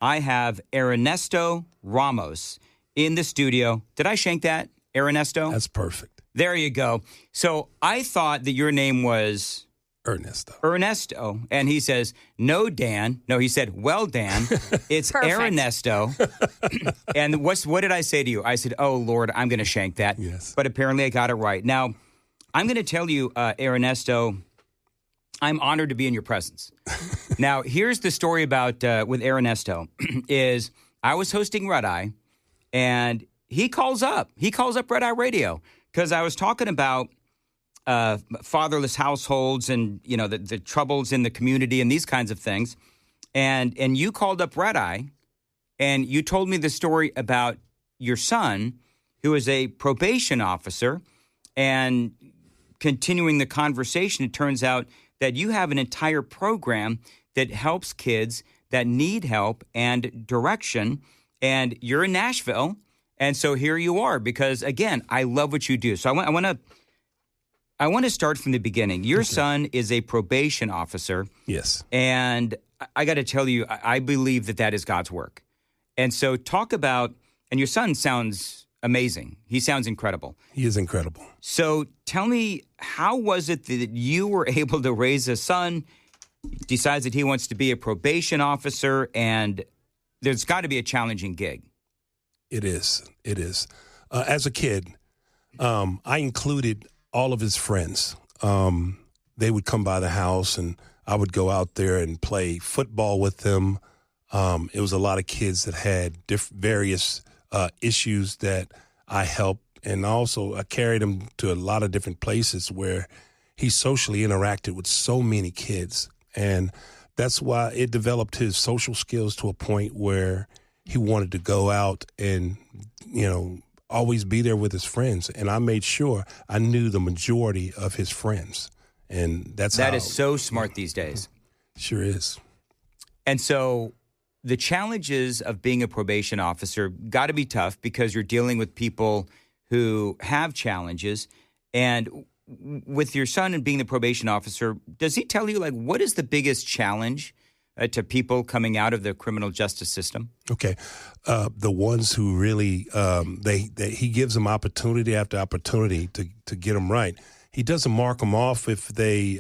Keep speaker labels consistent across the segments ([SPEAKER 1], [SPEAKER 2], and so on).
[SPEAKER 1] I have Ernesto Ramos in the studio. Did I shank that, Ernesto?
[SPEAKER 2] That's perfect.
[SPEAKER 1] There you go. So I thought that your name was Ernesto. And he says, no, Dan. No, he said, well, Dan, it's Ernesto. And what did I say to you? I said, oh, Lord, I'm going to shank that.
[SPEAKER 2] Yes.
[SPEAKER 1] But apparently I got it right. Now, I'm going to tell you, Ernesto, I'm honored to be in your presence. Now, here's the story about with Ernesto is I was hosting Red Eye, and he calls up Red Eye Radio because I was talking about fatherless households and, you know, the troubles in the community and these kinds of things. And you called up Red Eye, and you told me the story about your son, who is a probation officer, and continuing the conversation, it turns out that you have an entire program that helps kids that need help and direction, and you're in Nashville, and so here you are because, again, I love what you do. So I want to start from the beginning. Your son is a probation officer.
[SPEAKER 2] Yes.
[SPEAKER 1] And I got to tell you, I believe that is God's work. And so talk about, and your son sounds amazing. He sounds incredible.
[SPEAKER 2] He is incredible.
[SPEAKER 1] So tell me, how was it that you were able to raise a son, decides that he wants to be a probation officer, and there's got to be a challenging gig.
[SPEAKER 2] It is. As a kid, I included all of his friends. They would come by the house, and I would go out there and play football with them. It was a lot of kids that had various issues that I helped, and also I carried him to a lot of different places where he socially interacted with so many kids, and that's why it developed his social skills to a point where he wanted to go out and, you know, always be there with his friends. And I made sure I knew the majority of his friends, and that
[SPEAKER 1] is so smart these days.
[SPEAKER 2] Sure is.
[SPEAKER 1] And so the challenges of being a probation officer got to be tough because you're dealing with people who have challenges. And with your son and being the probation officer, does he tell you, like, what is the biggest challenge to people coming out of the criminal justice system?
[SPEAKER 2] Okay. The ones who really, he gives them opportunity after opportunity to get them right. He doesn't mark them off if they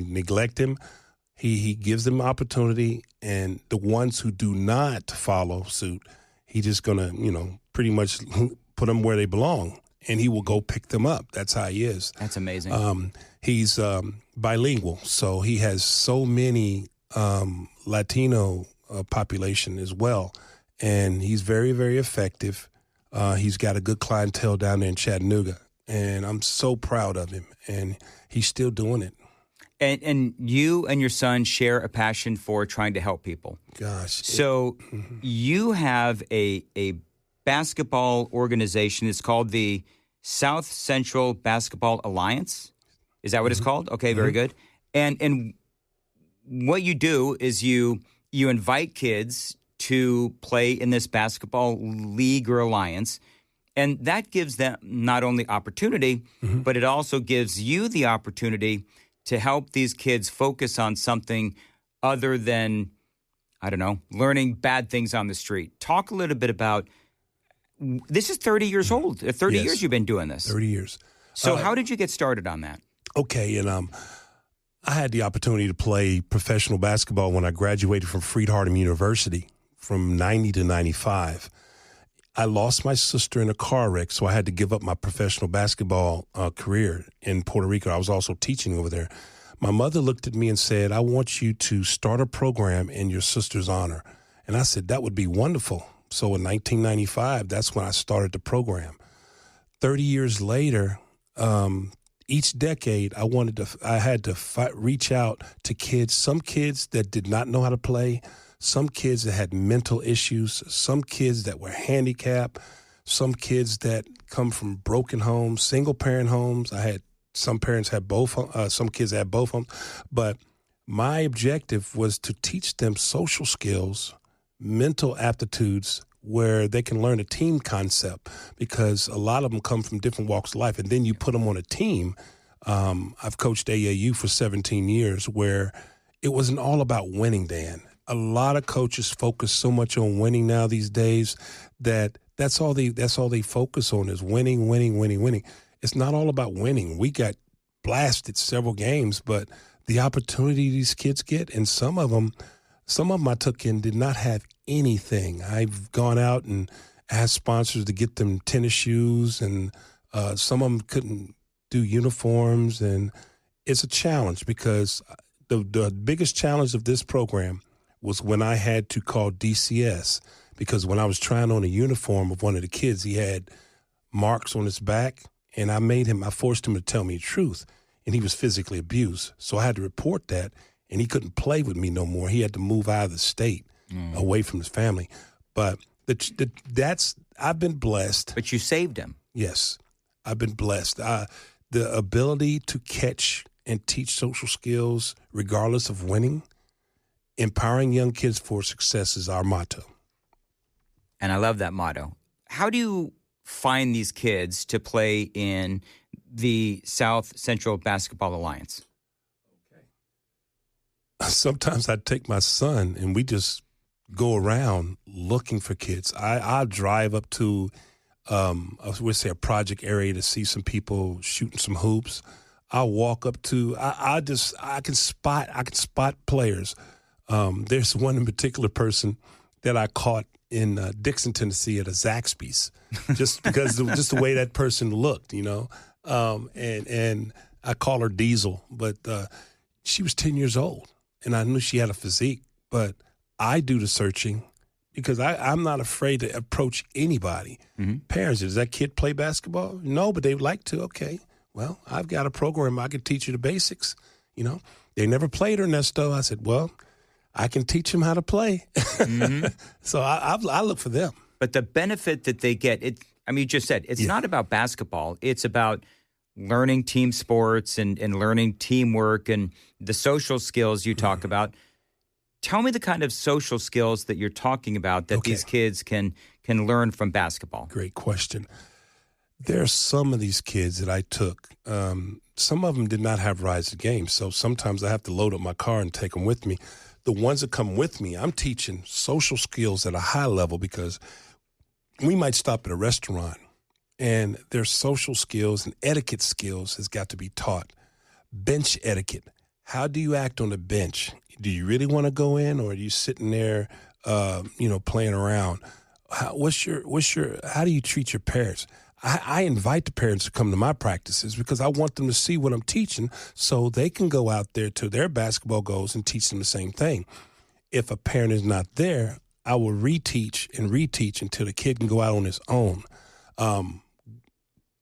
[SPEAKER 2] neglect him. He gives them opportunity, and the ones who do not follow suit, he just gonna, you know, pretty much put them where they belong, and he will go pick them up. That's how he is.
[SPEAKER 1] That's amazing.
[SPEAKER 2] He's bilingual, so he has so many Latino population as well, and he's very, very effective. He's got a good clientele down there in Chattanooga, and I'm so proud of him, and he's still doing it.
[SPEAKER 1] And you and your son share a passion for trying to help people.
[SPEAKER 2] Gosh.
[SPEAKER 1] So you have a basketball organization. It's called the South Central Basketball Alliance. Is that what it's called? Okay, very good. And what you do is you invite kids to play in this basketball league or alliance, and that gives them not only opportunity, but it also gives you the opportunity to help these kids focus on something other than, I don't know, learning bad things on the street. Talk a little bit about, this is 30 years old. 30 years you've been doing this.
[SPEAKER 2] 30 years.
[SPEAKER 1] So how did you get started on that?
[SPEAKER 2] Okay, and I had the opportunity to play professional basketball when I graduated from Freed-Hardeman University from 90 to 95. I lost my sister in a car wreck, so I had to give up my professional basketball career in Puerto Rico. I was also teaching over there. My mother looked at me and said, I want you to start a program in your sister's honor. And I said, that would be wonderful. So in 1995, that's when I started the program. 30 years later, each decade, I had to reach out to kids, some kids that did not know how to play, some kids that had mental issues, some kids that were handicapped, some kids that come from broken homes, single-parent homes. Some parents had both, some kids had both homes. But my objective was to teach them social skills, mental aptitudes, where they can learn a team concept, because a lot of them come from different walks of life, and then you put them on a team. I've coached AAU for 17 years, where it wasn't all about winning, Dan. a lot of coaches focus so much on winning now these days that's all they focus on is winning, winning, winning, winning. It's not all about winning. We got blasted several games, but the opportunity these kids get, and some of them I took in did not have anything. I've gone out and asked sponsors to get them tennis shoes, and some of them couldn't do uniforms, and it's a challenge because the biggest challenge of this program was when I had to call DCS, because when I was trying on a uniform of one of the kids, he had marks on his back, and I forced him to tell me the truth, and he was physically abused. So I had to report that, and he couldn't play with me no more. He had to move out of the state, away from his family. But I've been blessed.
[SPEAKER 1] But you saved him.
[SPEAKER 2] Yes, I've been blessed. The ability to catch and teach social skills, regardless of winning, empowering young kids for success is our motto.
[SPEAKER 1] And I love that motto. How do you find these kids to play in the South Central Basketball Alliance?
[SPEAKER 2] Sometimes I take my son and we just go around looking for kids. I'll drive up to, we'll say a project area to see some people shooting some hoops. I'll walk up to, I can spot players. There's one in particular person that I caught in Dixon, Tennessee at a Zaxby's, just because just the way that person looked, and I call her Diesel, but she was 10 years old, and I knew she had a physique, but I do the searching because I'm not afraid to approach anybody. Mm-hmm. Parents, does that kid play basketball? No, but they'd like to. Okay, well, I've got a program. I can teach you the basics. They never played Ernesto. I said, well, I can teach them how to play. Mm-hmm. So I look for them.
[SPEAKER 1] But the benefit that they get, you just said, it's not about basketball. It's about learning team sports and learning teamwork and the social skills you talk about. Tell me the kind of social skills that you're talking about that these kids can learn from basketball.
[SPEAKER 2] Great question. There are some of these kids that I took. Some of them did not have rides to games, so sometimes I have to load up my car and take them with me. The ones that come with me, I'm teaching social skills at a high level because we might stop at a restaurant and their social skills and etiquette skills has got to be taught. Bench etiquette. How do you act on the bench? Do you really want to go in, or are you sitting there, playing around? How do you treat your parents? I invite the parents to come to my practices because I want them to see what I'm teaching so they can go out there to their basketball goals and teach them the same thing. If a parent is not there, I will reteach until the kid can go out on his own.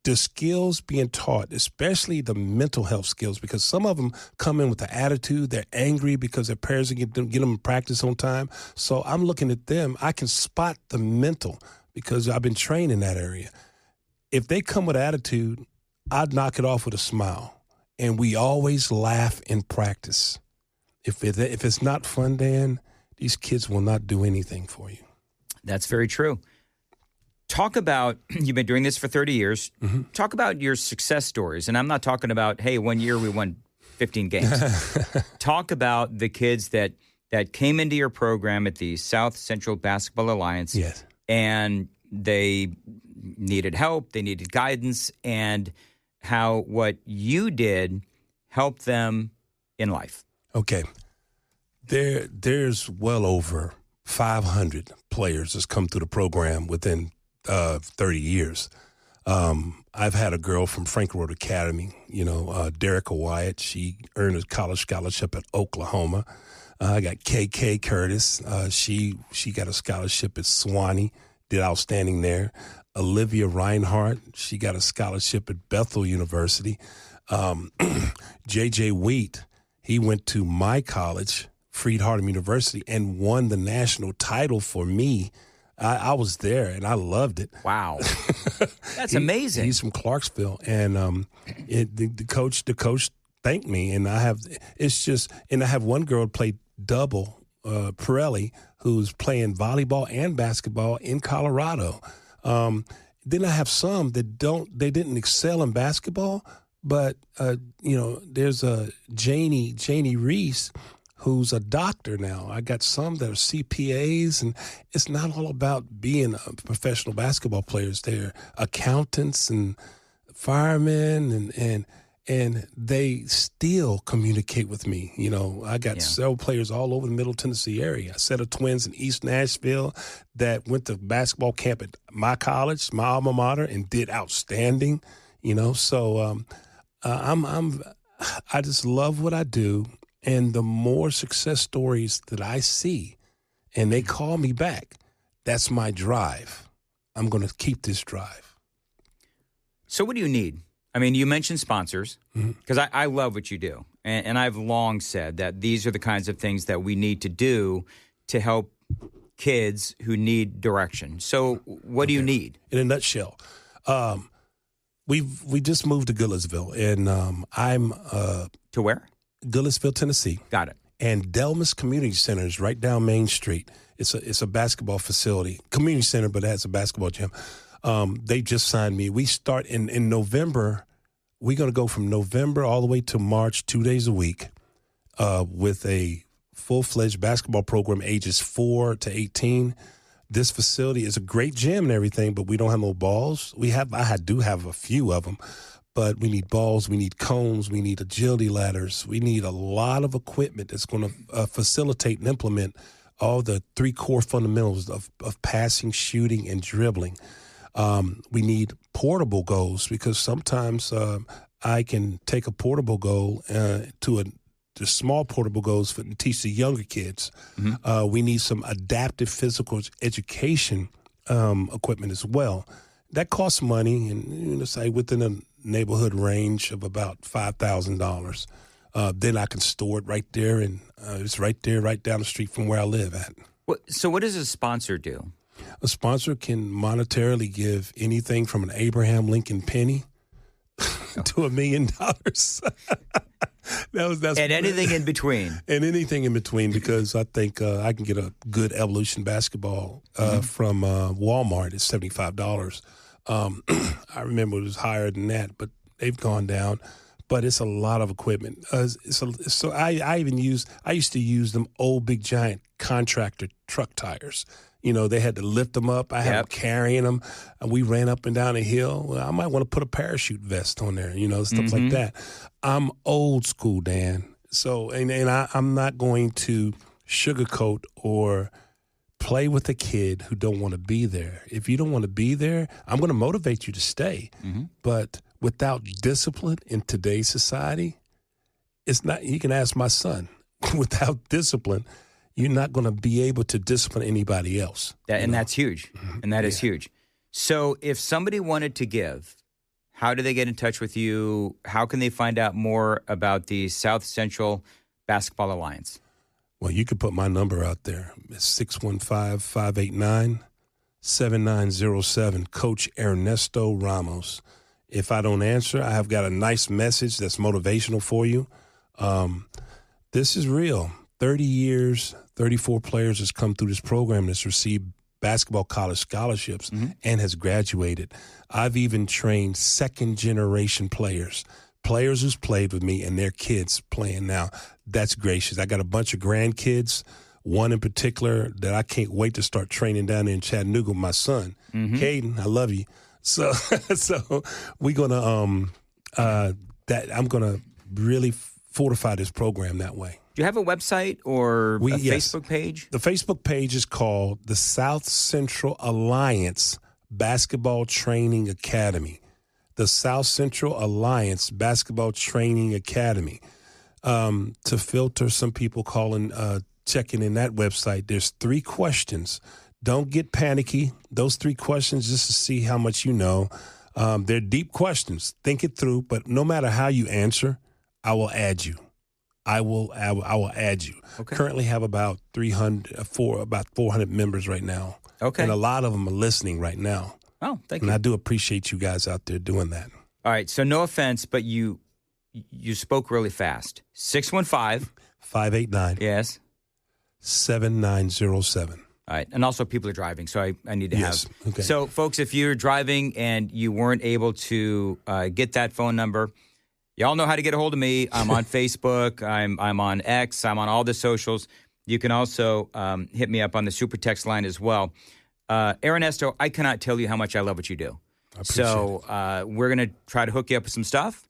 [SPEAKER 2] The skills being taught, especially the mental health skills, because some of them come in with the attitude, they're angry because their parents get them to practice on time. So I'm looking at them. I can spot the mental because I've been trained in that area. If they come with attitude, I'd knock it off with a smile. And we always laugh in practice. If it's not fun, Dan, these kids will not do anything for you.
[SPEAKER 1] That's very true. Talk about, you've been doing this for 30 years. Mm-hmm. Talk about your success stories. And I'm not talking about, hey, one year we won 15 games. Talk about the kids that came into your program at the South Central Basketball Alliance.
[SPEAKER 2] Yes.
[SPEAKER 1] And they needed help, they needed guidance, and how what you did helped them in life. Okay.
[SPEAKER 2] There's well over 500 players that's come through the program within 30 years. I've had a girl from Frank Road Academy, Derica Wyatt. She earned a college scholarship at Oklahoma. I got KK Curtis. She got a scholarship at Sewanee, did outstanding there. Olivia Reinhardt, she got a scholarship at Bethel University. J.J. Wheat, he went to my college, Freed-Hardeman University, and won the national title for me. I was there, and I loved it.
[SPEAKER 1] Wow. That's amazing.
[SPEAKER 2] He's from Clarksville, and the coach thanked me, and I have one girl play double, Pirelli, who's playing volleyball and basketball in Colorado. Then I have some that didn't excel in basketball, but there's a Janie Reese who's a doctor now. I got some that are CPAs, and it's not all about being a professional basketball players. They're accountants and firemen, and they still communicate with me. You know, I got several players all over the Middle Tennessee area. A set of twins in East Nashville that went to basketball camp at my college, my alma mater, and did outstanding. You know, so I just love what I do, and the more success stories that I see, and they call me back, that's my drive. I'm going to keep this drive.
[SPEAKER 1] So what do you need? I mean, you mentioned sponsors, because I love what you do. And I've long said that these are the kinds of things that we need to do to help kids who need direction. So what do you need?
[SPEAKER 2] In a nutshell, we just moved to Goodlettsville, and I'm
[SPEAKER 1] to where?
[SPEAKER 2] Goodlettsville, Tennessee.
[SPEAKER 1] Got it.
[SPEAKER 2] And Delmas Community Center is right down Main Street. It's a basketball facility, community center, but it has a basketball gym. They just signed me. We start in November. We're going to go from November all the way to March, 2 days a week, with a full-fledged basketball program, ages 4 to 18. This facility is a great gym and everything, but we don't have no balls. I do have a few of them, but we need balls, we need cones, we need agility ladders. We need a lot of equipment that's going to facilitate and implement all the 3 core fundamentals of passing, shooting, and dribbling. We need portable goals, because sometimes I can take a portable goal to the small portable goals to teach the younger kids. We need some adaptive physical education equipment as well. That costs money, and say within a neighborhood range of about $5,000. Then I can store it right there, and it's right there, right down the street from where I live at.
[SPEAKER 1] So what does a sponsor do?
[SPEAKER 2] A sponsor can monetarily give anything from an Abraham Lincoln penny to $1 million.
[SPEAKER 1] And anything in between.
[SPEAKER 2] And anything in between, because I think I can get a good Evolution basketball from Walmart at $75. I remember it was higher than that, but they've gone down. But it's a lot of equipment. So I used to use them old big giant contractor truck tires. You know, they had to lift them up. I had them carrying them. And we ran up and down a hill. Well, I might want to put a parachute vest on there, you know, stuff like that. I'm old school, Dan. So, and I'm not going to sugarcoat or play with a kid who don't want to be there. If you don't want to be there, I'm going to motivate you to stay. But without discipline in today's society, it's not. You can ask my son. Without discipline, you're not going to be able to discipline anybody else.
[SPEAKER 1] That's huge. And that is huge. So if somebody wanted to give, how do they get in touch with you? How can they find out more about the South Central Basketball Alliance?
[SPEAKER 2] Well, you could put my number out there. It's 615-589-7907, Coach Ernesto Ramos. If I don't answer, I have got a nice message that's motivational for you. This is real. 30 years, 34 players has come through this program that's received basketball college scholarships and has graduated. I've even trained second-generation players who's played with me and their kids playing now. That's gracious. I got a bunch of grandkids, one in particular that I can't wait to start training down there in Chattanooga with my son. Caden, I love you. So we're going to I'm going to really fortify this program that way.
[SPEAKER 1] Do you have a website or Facebook page?
[SPEAKER 2] The Facebook page is called the South Central Alliance Basketball Training Academy. The South Central Alliance Basketball Training Academy. To filter some people checking in that website, there's 3 questions. Don't get panicky. Those 3 questions just to see how much you know. They're deep questions. Think it through, but no matter how you answer, I will add you. I will add you.
[SPEAKER 1] Okay.
[SPEAKER 2] Currently have about 400 members right now.
[SPEAKER 1] Okay.
[SPEAKER 2] And a lot of them are listening right now.
[SPEAKER 1] Oh, thank you.
[SPEAKER 2] And I do appreciate you guys out there doing that.
[SPEAKER 1] All right. So no offense, but you spoke really fast.
[SPEAKER 2] 615-589.
[SPEAKER 1] Yes.
[SPEAKER 2] 7907.
[SPEAKER 1] All right. And also people are driving, so I need to have.
[SPEAKER 2] Okay.
[SPEAKER 1] So, folks, if you're driving and you weren't able to get that phone number, Y'all know how to get a hold of me. I'm on Facebook. I'm on X. I'm on all the socials. You can also hit me up on the super text line as well. Ernesto, I cannot tell you how much I love what you do.
[SPEAKER 2] I appreciate it.
[SPEAKER 1] We're going to try to hook you up with some stuff.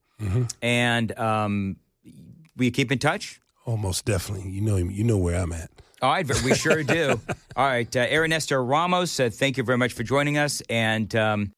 [SPEAKER 1] And will you keep in touch?
[SPEAKER 2] Oh, most definitely. You know where I'm at.
[SPEAKER 1] All right, we sure do. All right, Ernesto Ramos, thank you very much for joining us. And